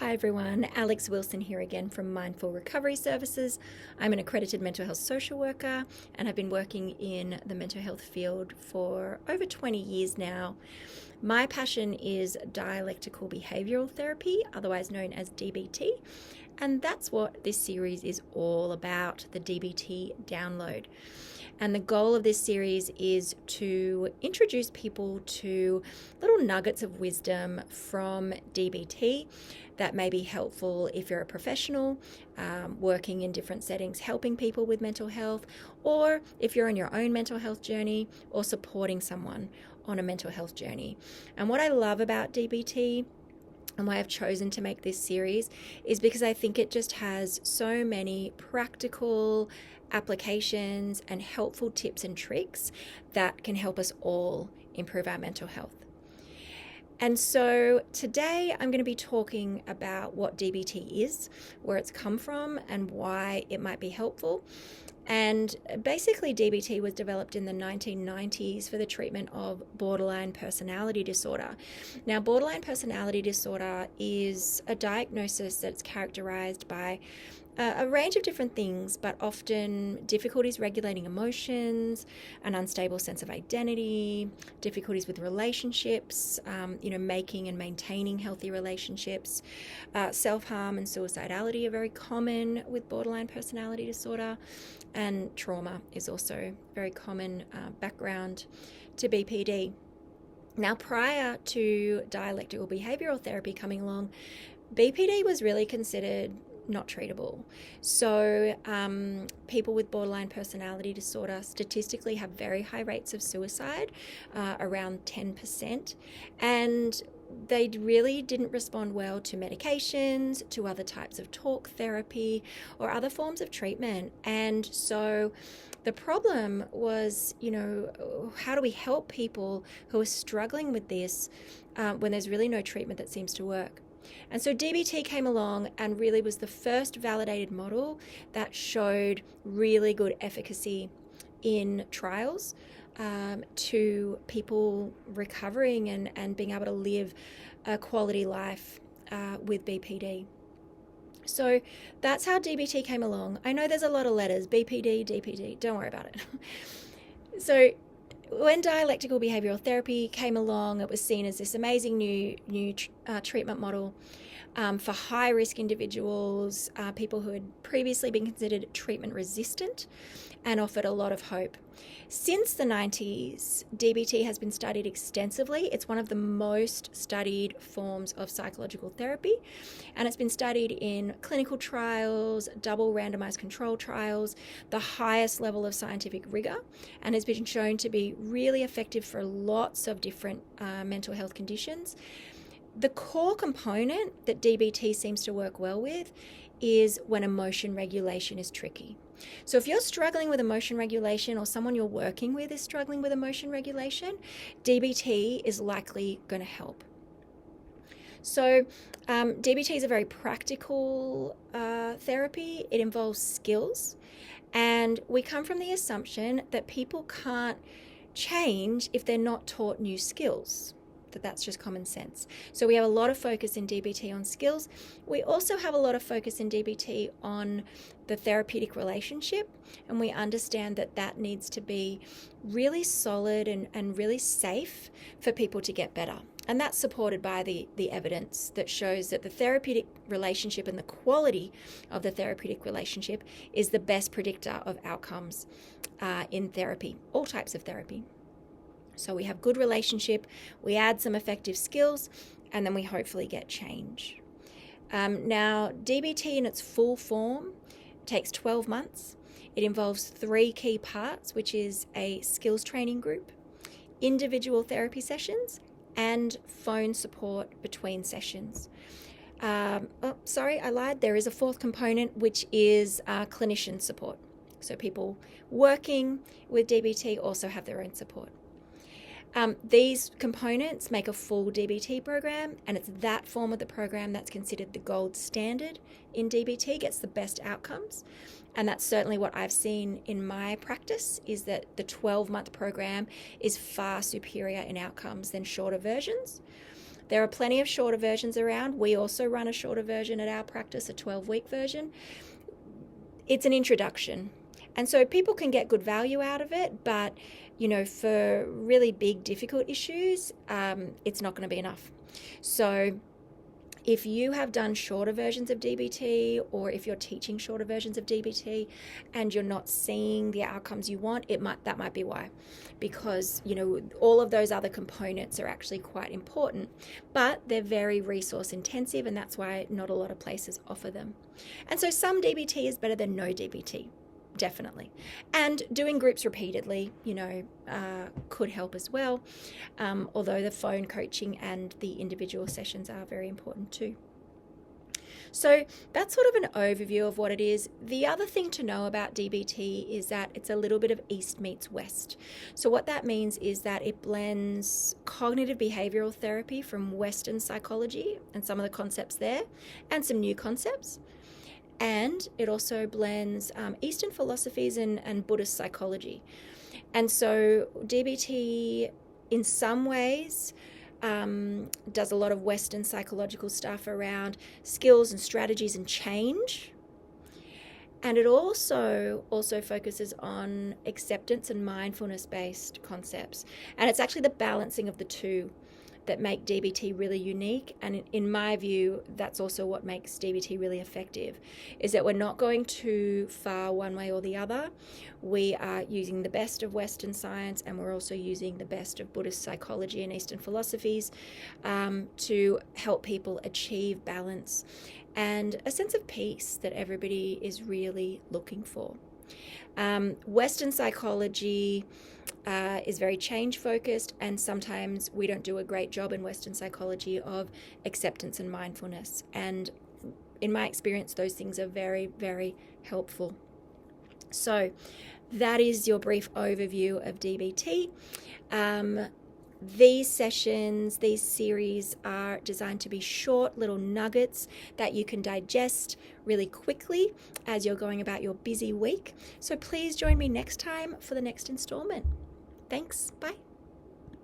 Hi everyone, Alex Wilson here again from Mindful Recovery Services. I'm an accredited mental health social worker and have been working in the mental health field for over 20 years now. My passion is dialectical behavioral therapy, otherwise known as DBT, and that's what this series is all about, the DBT download. And the goal of this series is to introduce people to little nuggets of wisdom from DBT that may be helpful if you're a professional working in different settings, helping people with mental health, or if you're on your own mental health journey or supporting someone on a mental health journey. And what I love about DBT and why I've chosen to make this series is because I think it just has so many practical applications and helpful tips and tricks that can help us all improve our mental health. And so today I'm going to be talking about what DBT is, where it's come from, and why it might be helpful. And basically DBT was developed in the 1990s for the treatment of borderline personality disorder. Now, borderline personality disorder is a diagnosis that's characterized by a range of different things, but often difficulties regulating emotions, an unstable sense of identity, difficulties with relationships, making and maintaining healthy relationships. Self-harm and suicidality are very common with borderline personality disorder, and trauma is also a very common background to BPD. Now, prior to dialectical behavioral therapy coming along, BPD was really considered not treatable. So people with borderline personality disorder statistically have very high rates of suicide, around 10%, and they really didn't respond well to medications, to other types of talk therapy, or other forms of treatment. And so the problem was, how do we help people who are struggling with this when there's really no treatment that seems to work? And so DBT came along and really was the first validated model that showed really good efficacy in trials to people recovering and being able to live a quality life with BPD. So that's how DBT came along. I know there's a lot of letters, BPD, DPD, don't worry about it. So when dialectical behavioral therapy came along, it was seen as this amazing new treatment model for high-risk individuals, people who had previously been considered treatment resistant, and offered a lot of hope. Since the 90s, DBT has been studied extensively. It's one of the most studied forms of psychological therapy, and it's been studied in clinical trials, double randomized control trials, the highest level of scientific rigor, and has been shown to be really effective for lots of different mental health conditions. The core component that DBT seems to work well with is when emotion regulation is tricky. So if you're struggling with emotion regulation, or someone you're working with is struggling with emotion regulation, DBT is likely going to help. So DBT is a very practical therapy. It involves skills, and we come from the assumption that people can't change if they're not taught new skills. That's just common sense. So we have a lot of focus in DBT on skills. We also have a lot of focus in DBT on the therapeutic relationship, and we understand that that needs to be really solid and really safe for people to get better. And that's supported by the evidence that shows that the therapeutic relationship and the quality of the therapeutic relationship is the best predictor of outcomes in therapy, all types of therapy. So we have good relationship, we add some effective skills, and then we hopefully get change. Now, DBT in its full form takes 12 months. It involves 3 key parts, which is a skills training group, individual therapy sessions, and phone support between sessions. I lied. There is a 4th component, which is clinician support. So people working with DBT also have their own support. These components make a full DBT program, and it's that form of the program that's considered the gold standard in DBT, gets the best outcomes. And that's certainly what I've seen in my practice, is that the 12-month program is far superior in outcomes than shorter versions. There are plenty of shorter versions around. We also run a shorter version at our practice, a 12-week version. It's an introduction. And so people can get good value out of it, but, for really big, difficult issues, it's not going to be enough. So if you have done shorter versions of DBT, or if you're teaching shorter versions of DBT and you're not seeing the outcomes you want, that might be why. Because, all of those other components are actually quite important, but they're very resource intensive, and that's why not a lot of places offer them. And so some DBT is better than no DBT. Definitely. And doing groups repeatedly, could help as well. Although the phone coaching and the individual sessions are very important too. So that's sort of an overview of what it is. The other thing to know about DBT is that it's a little bit of East meets West. So what that means is that it blends cognitive behavioral therapy from Western psychology and some of the concepts there, and some new concepts. And it also blends Eastern philosophies and Buddhist psychology. And so DBT, in some ways, does a lot of Western psychological stuff around skills and strategies and change. And it also focuses on acceptance and mindfulness-based concepts. And it's actually the balancing of the two that make DBT really unique, and in my view, that's also what makes DBT really effective, is that we're not going too far one way or the other. We are using the best of Western science, and we're also using the best of Buddhist psychology and Eastern philosophies to help people achieve balance and a sense of peace that everybody is really looking for. Western psychology is very change focused, and sometimes we don't do a great job in Western psychology of acceptance and mindfulness. And in my experience, those things are very, very helpful. So that is your brief overview of DBT. These sessions, these series are designed to be short little nuggets that you can digest really quickly as you're going about your busy week. So please join me next time for the next installment. Thanks. Bye.